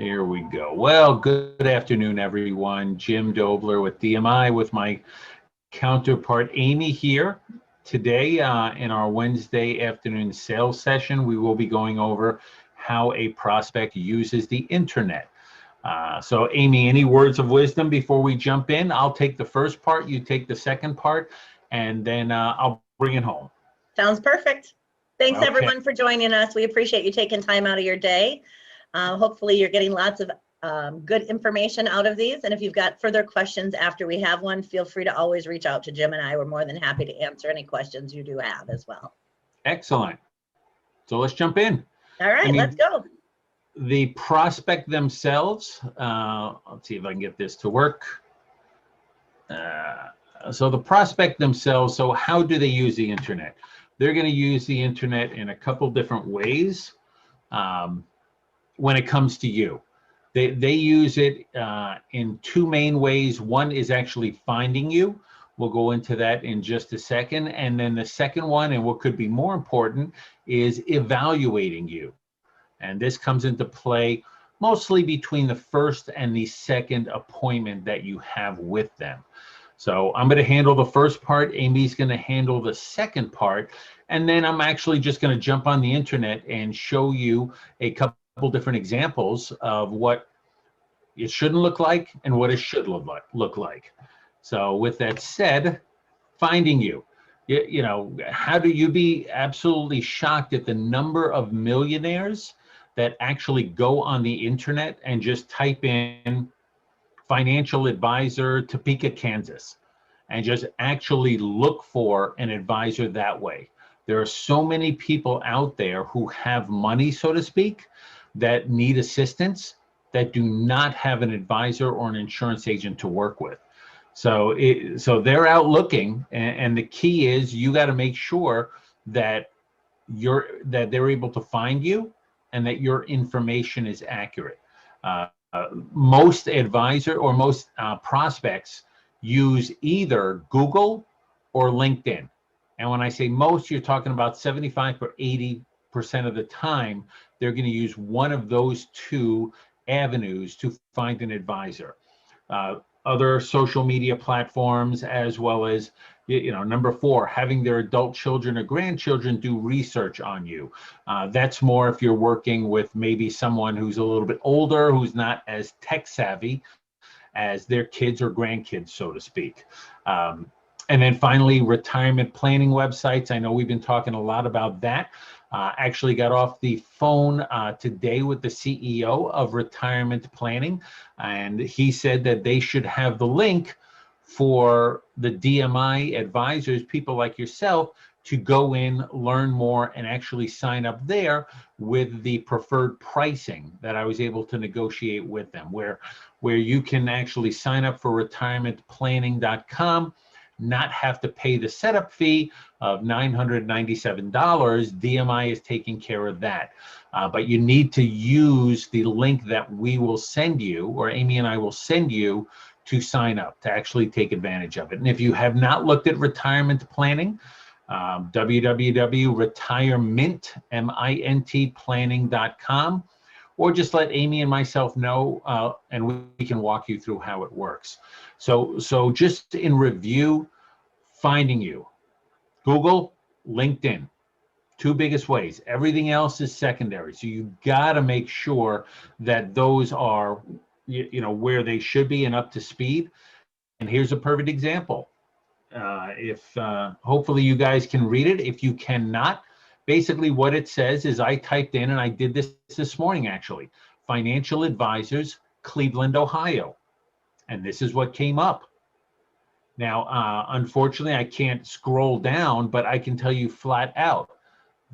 Here we go. Well, good afternoon, everyone. Jim Dobler with DMI with my counterpart Amy here. Today, in our Wednesday afternoon sales session, we will be going over how a prospect uses the internet. So Amy, any words of wisdom before we jump in? I'll take the first part, you take the second part, and then I'll bring it home. Sounds perfect. Thanks Okay. Everyone for joining us. We appreciate you taking time out of your day. Hopefully you're getting lots of good information out of these. And if you've got further questions after we have one, feel free to always reach out to Jim and I. We're more than happy to answer any questions you do have as well. Excellent. So let's jump in. All right, let's go. The prospect themselves, let's see if I can get this to work. So the prospect themselves, so how do they use the internet? They're going to use the internet in a couple different ways when it comes to you. They use it in two main ways. One is actually finding you. We'll go into that in just a second. And then the second one, and what could be more important, is evaluating you. And this comes into play mostly between the first and the second appointment that you have with them. So I'm going to handle the first part. Amy's going to handle the second part. And then I'm actually just going to jump on the internet and show you a couple different examples of what it shouldn't look like and what it should look like. So with that said, finding you. You know, how do you be absolutely shocked at the number of millionaires that actually go on the internet and just type in financial advisor Topeka, Kansas, and just actually look for an advisor that way. There are so many people out there who have money, so to speak, that need assistance that do not have an advisor or an insurance agent to work with. So they're out looking, and the key is you got to make sure that they're able to find you and that your information is accurate. Most advisor or most prospects use either Google or LinkedIn. And when I say most, you're talking about 75 or 80% of the time, they're going to use one of those two avenues to find an advisor. Other social media platforms, as well as, number 4, having their adult children or grandchildren do research on you. That's more if you're working with maybe someone who's a little bit older, who's not as tech savvy as their kids or grandkids, so to speak. And then finally, retirement planning websites. I know we've been talking a lot about that. Actually got off the phone today with the CEO of retirement planning, and he said that they should have the link for the DMI advisors, people like yourself, to go in, learn more, and actually sign up there with the preferred pricing that I was able to negotiate with them, where you can actually sign up for retirementplanning.com, not have to pay the setup fee of $997. DMI is taking care of that. But you need to use the link that we will send you, or Amy and I will send you, to sign up, to actually take advantage of it. And if you have not looked at retirement planning, www.retirementplanning.com, or just let Amy and myself know, and we can walk you through how it works. So just in review, finding you, Google, LinkedIn, two biggest ways. Everything else is secondary. So you got to make sure that those are, where they should be and up to speed. And here's a perfect example. Hopefully you guys can read it. If you cannot, basically what it says is, I typed in, and I did this morning actually, financial advisors, Cleveland, Ohio. And this is what came up. Now, unfortunately, I can't scroll down, but I can tell you flat out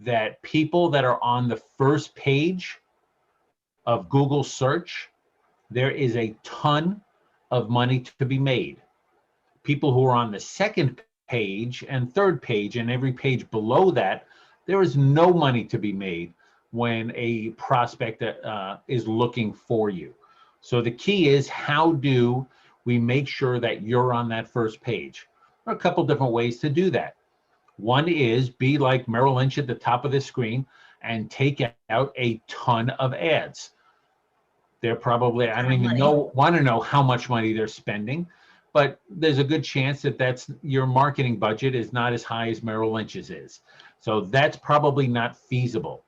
that people that are on the first page of Google search, there is a ton of money to be made. People who are on the second page and third page and every page below that, there is no money to be made when a prospect is looking for you. So the key is, how do we make sure that you're on that first page? There are a couple different ways to do that. One is be like Merrill Lynch at the top of the screen and take out a ton of ads. They're probably, I don't even Money. want to know how much money they're spending, but there's a good chance that that's your marketing budget is not as high as Merrill Lynch's is. So that's probably not feasible.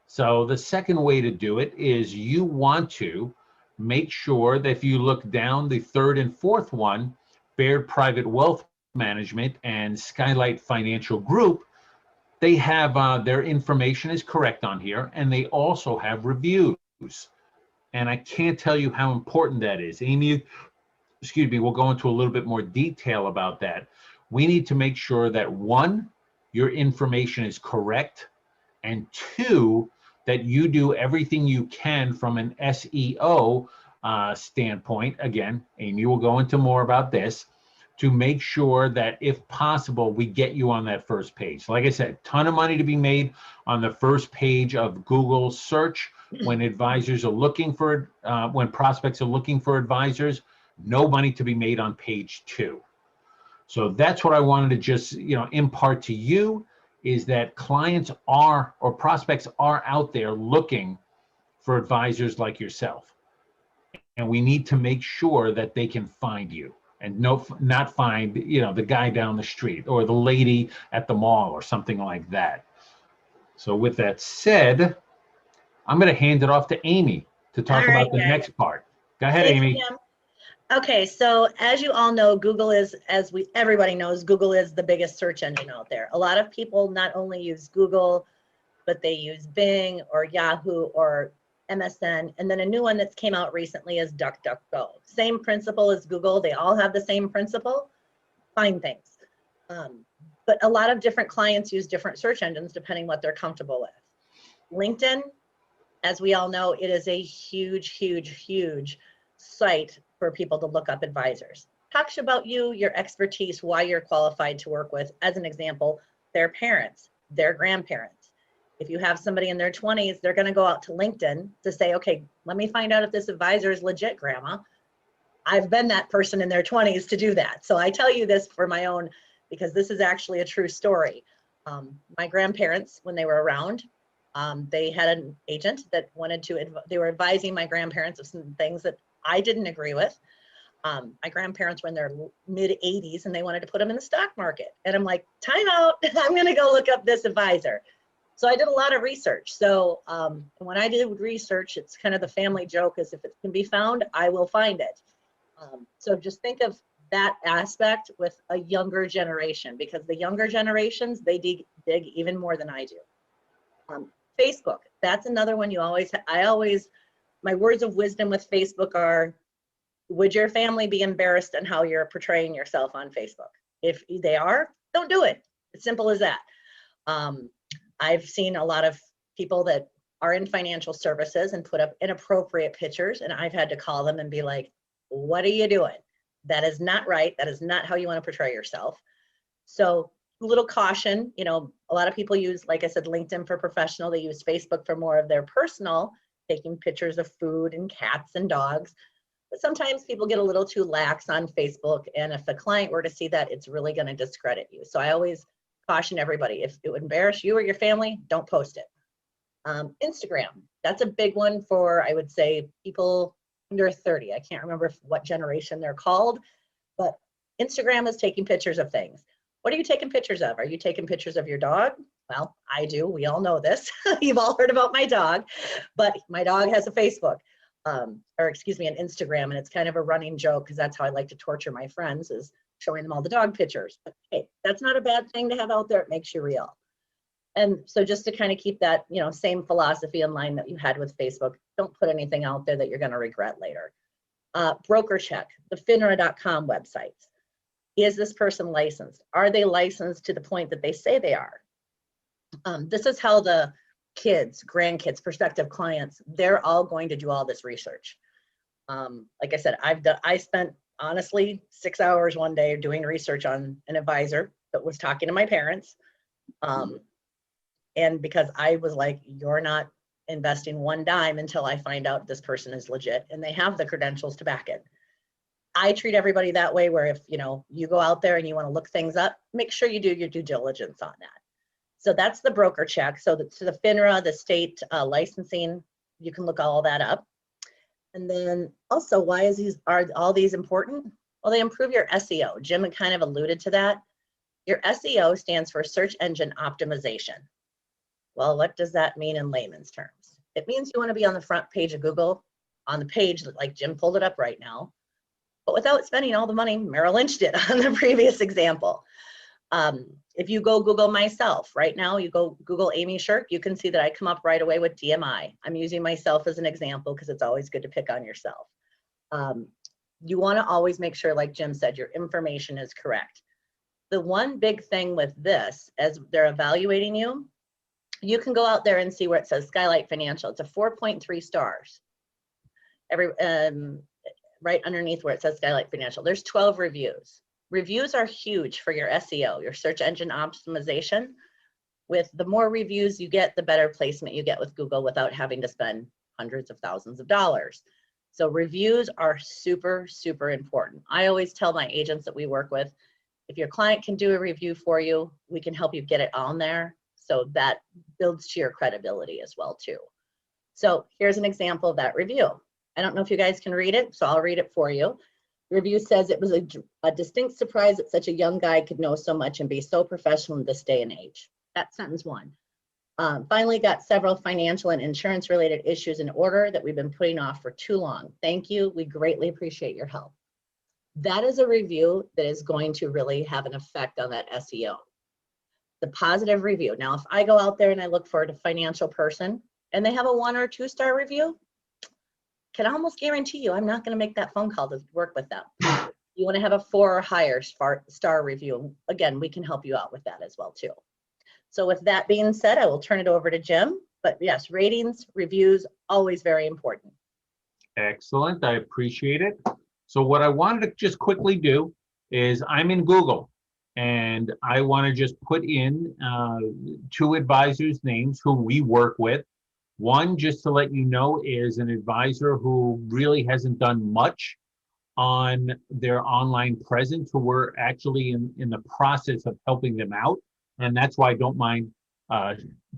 So the second way to do it is you want to make sure that if you look down the third and fourth one, Baird Private Wealth Management and Skylight Financial Group, they have their information is correct on here, and they also have reviews. And I can't tell you how important that is. Amy, excuse me, we'll go into a little bit more detail about that. We need to make sure that one, your information is correct, and two, that you do everything you can from an SEO standpoint. Again, Amy will go into more about this, to make sure that if possible, we get you on that first page. Like I said, ton of money to be made on the first page of Google search when advisors are looking for, when prospects are looking for advisors, no money to be made on page 2. So that's what I wanted to just, impart to you, is that clients are, or prospects are out there looking for advisors like yourself. And we need to make sure that they can find you and not find, the guy down the street or the lady at the mall or something like that. So with that said, I'm going to hand it off to Amy to talk All right, about the guys. next part. Go ahead, Thanks, Amy. Jim. Okay, so as you all know, Google is, everybody knows, Google is the biggest search engine out there. A lot of people not only use Google, but they use Bing or Yahoo or MSN, and then a new one that's came out recently is DuckDuckGo. Same principle as Google. They all have the same principle, find things. But a lot of different clients use different search engines depending what they're comfortable with. LinkedIn, as we all know, it is a huge, huge, huge site for people to look up advisors. Talks about you, your expertise, why you're qualified to work with. As an example, their parents, their grandparents. If you have somebody in their 20s, they're going to go out to LinkedIn to say, okay, let me find out if this advisor is legit, grandma. I've been that person in their 20s to do that. So I tell you this for my own, because this is actually a true story. My grandparents, when they were around, they had an agent that wanted to, they were advising my grandparents of some things that I didn't agree with. My grandparents were in their mid 80s and they wanted to put them in the stock market. And I'm like, time out, I'm gonna go look up this advisor. So I did a lot of research. So when I did research, it's kind of the family joke is if it can be found, I will find it. So just think of that aspect with a younger generation, because the younger generations, they dig even more than I do. Facebook, that's another one you always, my words of wisdom with Facebook are, would your family be embarrassed in how you're portraying yourself on Facebook? If they are, don't do it. It's simple as that. I've seen a lot of people that are in financial services and put up inappropriate pictures, and I've had to call them and be like, what are you doing? That is not right. That is not how you want to portray yourself. So a little caution, a lot of people use, like I said, LinkedIn for professional. They use Facebook for more of their personal, taking pictures of food and cats and dogs. But sometimes people get a little too lax on Facebook. And if a client were to see that, it's really going to discredit you. So I always caution everybody, if it would embarrass you or your family, don't post it. Instagram, that's a big one for, I would say, people under 30. I can't remember what generation they're called, but Instagram is taking pictures of things. What are you taking pictures of? Are you taking pictures of your dog? Well, I do. We all know this. You've all heard about my dog, but my dog has a Facebook, an Instagram, and it's kind of a running joke because that's how I like to torture my friends, is showing them all the dog pictures. But hey, that's not a bad thing to have out there. It makes you real. And so just to kind of keep that, same philosophy in line that you had with Facebook, don't put anything out there that you're going to regret later. Broker check, the FINRA.com websites. Is this person licensed? Are they licensed to the point that they say they are? This is how the kids, grandkids, prospective clients, they're all going to do all this research. Like I said, I spent honestly 6 hours one day doing research on an advisor that was talking to my parents. And because I was like, you're not investing one dime until I find out this person is legit and they have the credentials to back it. I treat everybody that way, where if you go out there and you want to look things up, make sure you do your due diligence on that. So that's the broker check. So the FINRA, the state licensing, you can look all that up. And then also, why are all these important? Well, they improve your SEO. Jim had kind of alluded to that. Your SEO stands for search engine optimization. Well, what does that mean in layman's terms? It means you want to be on the front page of Google, on the page like Jim pulled it up right now, but without spending all the money Merrill Lynch did on the previous example. If you go Google myself right now, you go Google Amy Shirk, you can see that I come up right away with DMI. I'm using myself as an example because it's always good to pick on yourself. You want to always make sure, like Jim said, your information is correct. The one big thing with this, as they're evaluating you, you can go out there and see where it says Skylight Financial. It's a 4.3 stars. Right underneath where it says Skylight Financial, there's 12 reviews. Reviews are huge for your SEO, your search engine optimization. With the more reviews you get, the better placement you get with Google without having to spend hundreds of thousands of dollars. So reviews are super, super important. I always tell my agents that we work with, if your client can do a review for you, we can help you get it on there. So that builds to your credibility as well too. So here's an example of that review. I don't know if you guys can read it, so I'll read it for you. The review says, it was a distinct surprise that such a young guy could know so much and be so professional in this day and age. That's sentence one. Finally got several financial and insurance related issues in order that we've been putting off for too long. Thank you. We greatly appreciate your help. That is a review that is going to really have an effect on that SEO. The positive review. Now, if I go out there and I look for a financial person and they have a 1 or 2 star review, can almost guarantee you I'm not going to make that phone call to work with them. You want to have a 4 or higher star review. Again, we can help you out with that as well too. So with that being said, I will turn it over to Jim. But yes, ratings, reviews, always very important. Excellent. I appreciate it. So what I wanted to just quickly do is I'm in Google and I want to just put in 2 advisors' names who we work with. One, just to let you know, is an advisor who really hasn't done much on their online presence, who we're actually in the process of helping them out. And that's why I don't mind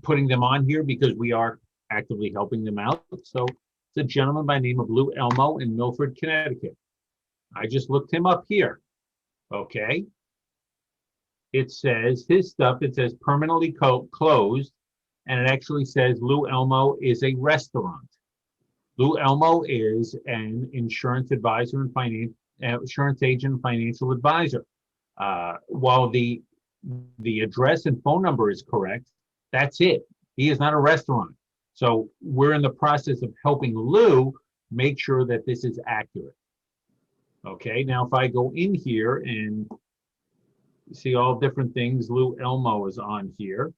putting them on here, because we are actively helping them out. So it's a gentleman by the name of Lou Elmo in Milford, Connecticut. I just looked him up here. Okay. It says his stuff, it says permanently closed. And it actually says Lou Elmo is a restaurant. Lou Elmo is an insurance advisor and insurance agent and financial advisor. While the address and phone number is correct, that's it. He is not a restaurant. So we're in the process of helping Lou make sure that this is accurate. Okay, now if I go in here and see all different things, Lou Elmo is on here.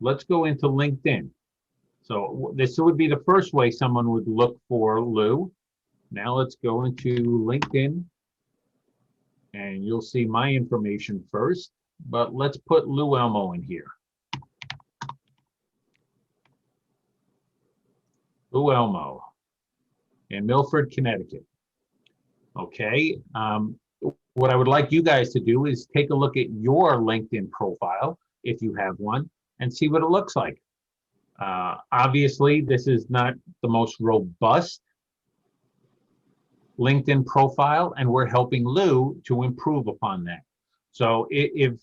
Let's go into LinkedIn. So this would be the first way someone would look for Lou. Now let's go into LinkedIn and you'll see my information first, but let's put Lou Elmo in here. Lou Elmo in Milford, Connecticut. Okay, what I would like you guys to do is take a look at your LinkedIn profile, if you have one, and see what it looks like. Obviously, this is not the most robust LinkedIn profile, and we're helping Lou to improve upon that. So if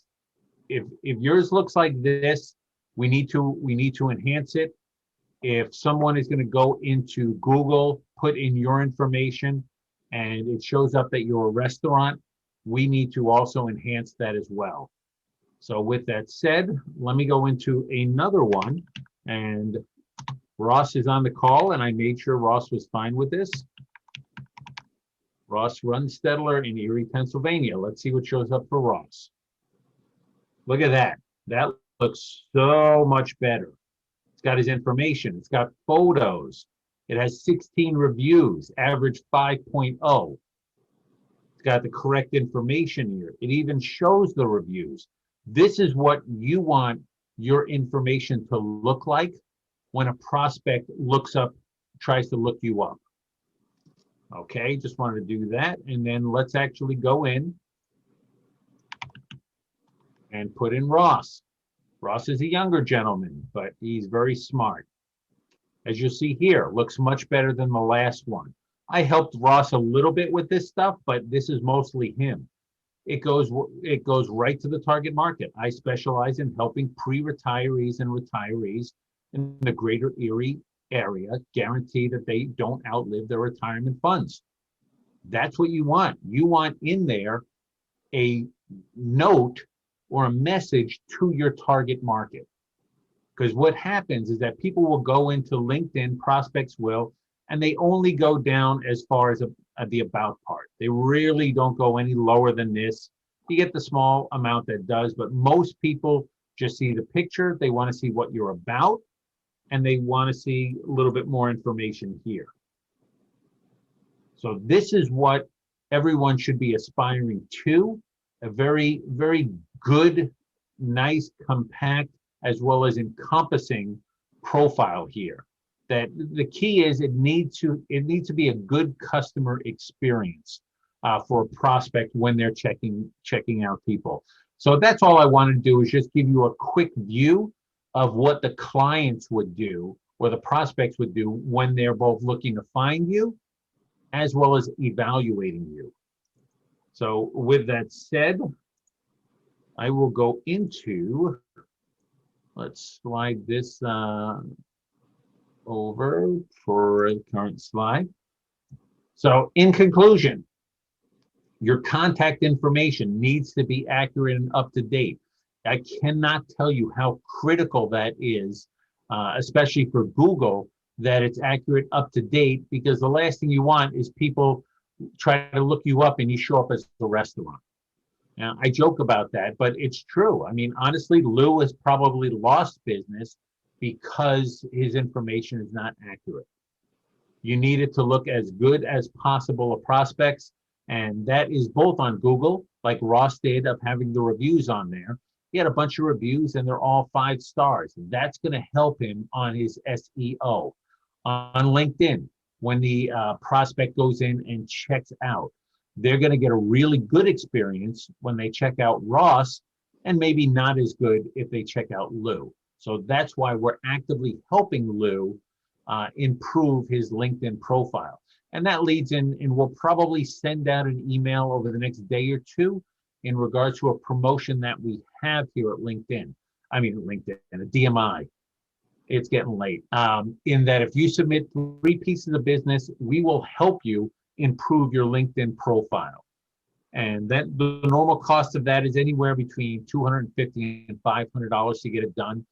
yours looks like this, we need to enhance it. If someone is going to go into Google, put in your information, and it shows up that you're a restaurant, we need to also enhance that as well. So with that said, let me go into another one, and Ross is on the call, and I made sure Ross was fine with this. Ross Runstedler in Erie, Pennsylvania. Let's see what shows up for Ross. Look at that. That looks so much better. It's got his information. It's got photos. It has 16 reviews, average 5.0. It's got the correct information here. It even shows the reviews. This is what you want your information to look like when a prospect tries to look you up. Okay, just wanted to do that. And then let's actually go in and put in Ross. Ross is a younger gentleman, but he's very smart. As you see here, looks much better than the last one. I helped Ross a little bit with this stuff, but this is mostly him. It goes right to the target market. I specialize in helping pre-retirees and retirees in the greater Erie area guarantee that they don't outlive their retirement funds. That's what you want. You want in there a note or a message to your target market. Because what happens is that people will go into LinkedIn, prospects will, and they only go down as far as the about part. They really don't go any lower than this. You get the small amount that does, but most people just see the picture. They want to see what you're about, and they want to see a little bit more information here. So this is what everyone should be aspiring to, a very, very good, nice, compact, as well as encompassing profile here. That the key is it needs to be a good customer experience for a prospect when they're checking out people. So that's all I want to do is just give you a quick view of what the clients would do or the prospects would do when they're both looking to find you as well as evaluating you. So with that said, I will go into, let's slide this over for the current slide. So in conclusion, your contact information needs to be accurate and up to date. I cannot tell you how critical that is, especially for Google, that it's accurate, up to date, because the last thing you want is people try to look you up and you show up as a restaurant. Now, I joke about that, but it's true. I mean, honestly, Lou has probably lost business because his information is not accurate. You need it to look as good as possible of prospects, and that is both on Google, like Ross did, of having the reviews on there. He had a bunch of reviews and they're all 5 stars. That's going to help him on his SEO. On LinkedIn, when the prospect goes in and checks out, they're going to get a really good experience when they check out Ross, and maybe not as good if they check out Lou. So that's why we're actively helping Lou improve his LinkedIn profile. And that leads in, and we'll probably send out an email over the next day or two in regards to a promotion that we have here at LinkedIn. I mean, LinkedIn, a DMI. It's getting late. In that if you submit 3 pieces of business, we will help you improve your LinkedIn profile. And that the normal cost of that is anywhere between $250 and $500 to get it done.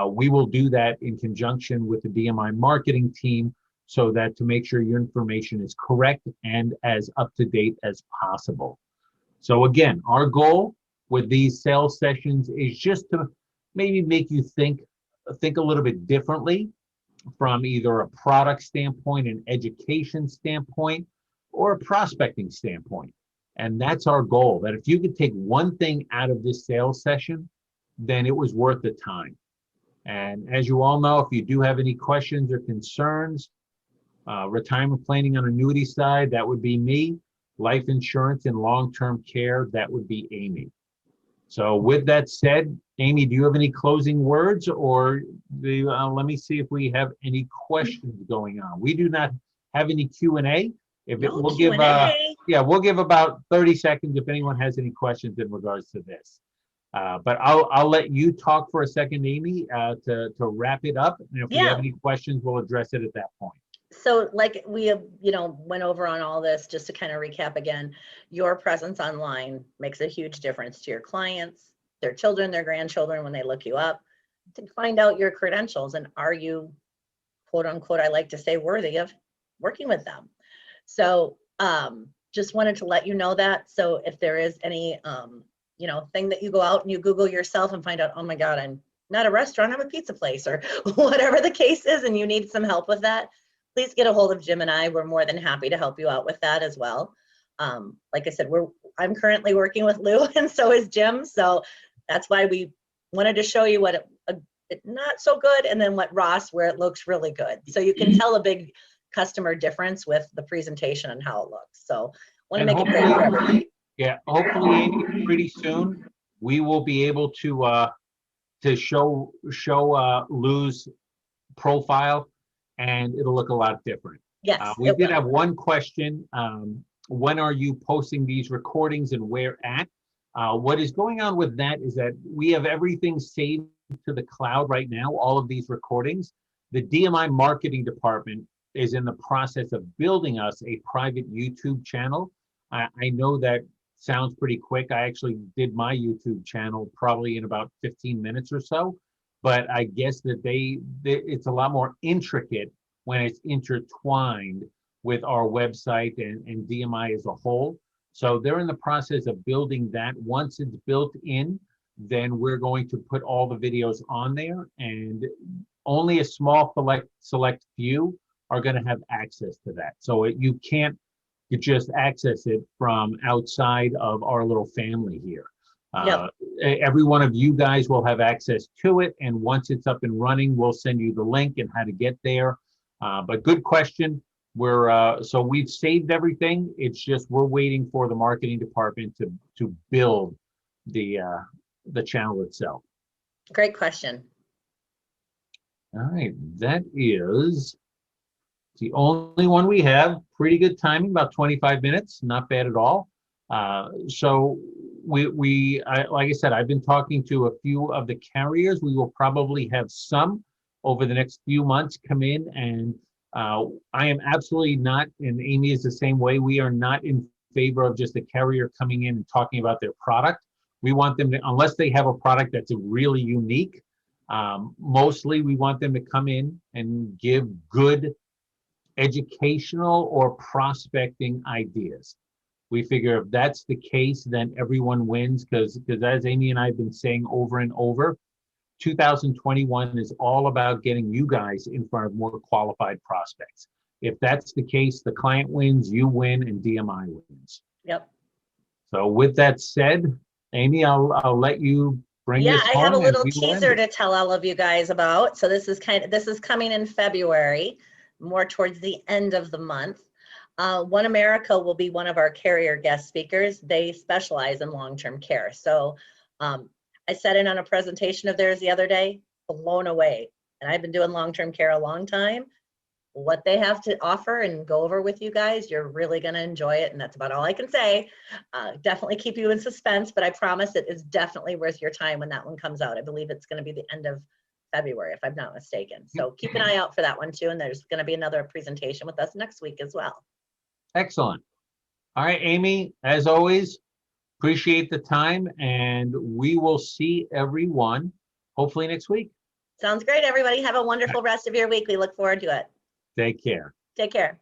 We will do that in conjunction with the DMI marketing team so that to make sure your information is correct and as up to date as possible. So again, our goal with these sales sessions is just to maybe make you think a little bit differently from either a product standpoint, an education standpoint, or a prospecting standpoint. And that's our goal, that if you could take one thing out of this sales session, then it was worth the time. And as you all know, if you do have any questions or concerns, retirement planning on annuity side, that would be me. Life insurance and long-term care, that would be Amy. So with that said, Amy, do you have any closing words, or let me see if we have any questions going on. We do not have any Q&A. We'll give about 30 seconds if anyone has any questions in regards to this. But I'll let you talk for a second, Amy, to wrap it up. And if we have any questions, we'll address it at that point. So like we went over on all this, just to kind of recap again, your presence online makes a huge difference to your clients, their children, their grandchildren, when they look you up, to find out your credentials and are you, quote unquote, I like to say, worthy of working with them. So just wanted to let you know that. So if there is any, thing that you go out and you Google yourself and find out, oh my God, I'm not a restaurant, I'm a pizza place, or whatever the case is, and you need some help with that, please get a hold of Jim and I. We're more than happy to help you out with that as well. Like I said, I'm currently working with Lou, and so is Jim. So that's why we wanted to show you what it not so good, and then what Ross, where it looks really good. So you can tell a big customer difference with the presentation and how it looks. So want to make it great for everybody. Yeah, hopefully, Amy, pretty soon we will be able to show Lou's profile, and it'll look a lot different. Yes, We it did will. have one question. When are you posting these recordings and where at? What is going on with that is that we have everything saved to the cloud right now, all of these recordings. The DMI marketing department is in the process of building us a private YouTube channel. I know that sounds pretty quick. I actually did my YouTube channel probably in about 15 minutes or so, but I guess that it's a lot more intricate when it's intertwined with our website and DMI as a whole. So they're in the process of building that. Once it's built in, then we're going to put all the videos on there, and only a small select few are going to have access to that. So you can't just access it from outside of our little family here. Yep. Every one of you guys will have access to it, and once it's up and running, we'll send you the link and how to get there. But good question. So we've saved everything. It's just we're waiting for the marketing department to build the channel itself. Great question. All right, that is the only one we have. Pretty good timing, about 25 minutes, not bad at all. So like I said, I've been talking to a few of the carriers. We will probably have some over the next few months come in, and I am absolutely not, and Amy is the same way, we are not in favor of just a carrier coming in and talking about their product. We want them to, unless they have a product that's really unique, mostly we want them to come in and give good educational or prospecting ideas. We figure if that's the case, then everyone wins, because as Amy and I have been saying over and over, 2021 is all about getting you guys in front of more qualified prospects. If that's the case, the client wins, you win, and DMI wins. Yep. So with that said, Amy, I'll let you bring Yeah, this I have a home and little we will end teaser it. to tell all of you guys about. So this is coming in February, more towards the end of the month. One America will be one of our carrier guest speakers. They specialize in long-term care. So I sat in on a presentation of theirs the other day, blown away. And I've been doing long-term care a long time. What they have to offer and go over with you guys, you're really going to enjoy it. And that's about all I can say. Definitely keep you in suspense, but I promise it is definitely worth your time when that one comes out. I believe it's going to be the end of February, if I'm not mistaken. So keep an eye out for that one too. And there's going to be another presentation with us next week as well. Excellent. All right, Amy, as always, appreciate the time, and we will see everyone hopefully next week. Sounds great, everybody. Have a wonderful rest of your week. We look forward to it. Take care. Take care.